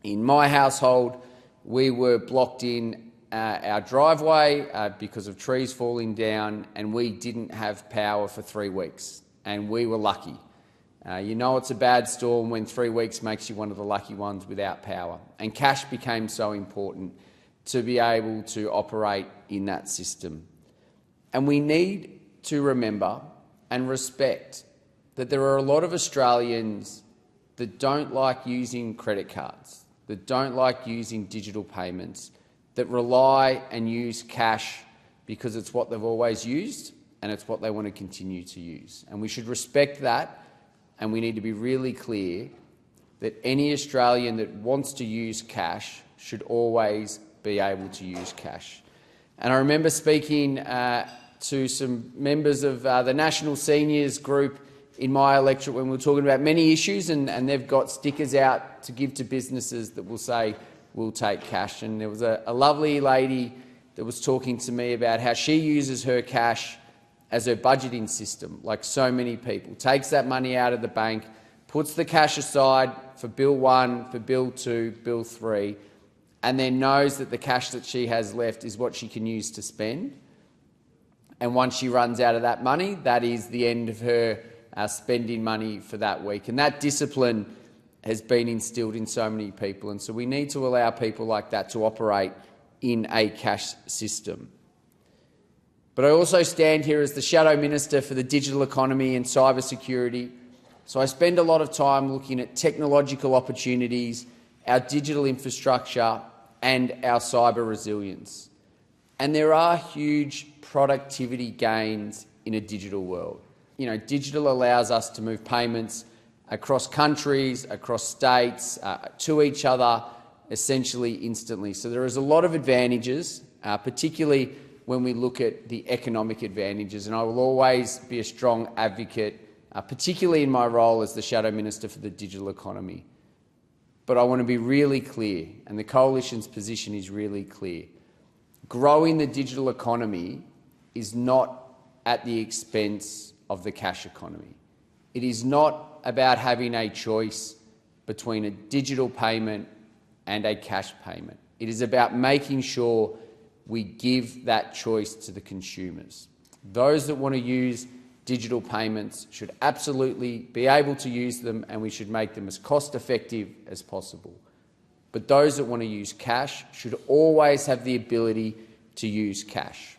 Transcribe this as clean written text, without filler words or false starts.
In my household, we were blocked in our driveway because of trees falling down, and we didn't have power for 3 weeks, and we were lucky. You know it's a bad storm when 3 weeks makes you one of the lucky ones without power. And cash became so important to be able to operate in that system. And we need to remember and respect that there are a lot of Australians that don't like using credit cards, that don't like using digital payments, that rely and use cash because it's what they've always used and it's what they want to continue to use. And we should respect that, and we need to be really clear that any Australian that wants to use cash should always be able to use cash. And I remember speaking to some members of the National Seniors group in my electorate when we were talking about many issues, and they've got stickers out to give to businesses that will say, "We'll take cash." And there was a lovely lady that was talking to me about how she uses her cash as her budgeting system, like so many people. Takes that money out of the bank, puts the cash aside for bill 1, for bill 2, bill 3, and then knows that the cash that she has left is what she can use to spend. And once she runs out of that money, that is the end of her spending money for that week. And that discipline has been instilled in so many people. And so we need to allow people like that to operate in a cash system. But I also stand here as the Shadow Minister for the digital economy and cyber security. So I spend a lot of time looking at technological opportunities, our digital infrastructure and our cyber resilience. And there are huge productivity gains in a digital world. You know, digital allows us to move payments across countries, across states, to each other, essentially instantly. So there is a lot of advantages, particularly when we look at the economic advantages, and I will always be a strong advocate, particularly in my role as the Shadow Minister for the digital economy. But I want to be really clear, and the Coalition's position is really clear. Growing the digital economy is not at the expense of the cash economy. It is not about having a choice between a digital payment and a cash payment. It is about making sure we give that choice to the consumers. Those that want to use digital payments should absolutely be able to use them, and we should make them as cost-effective as possible. But those that want to use cash should always have the ability to use cash.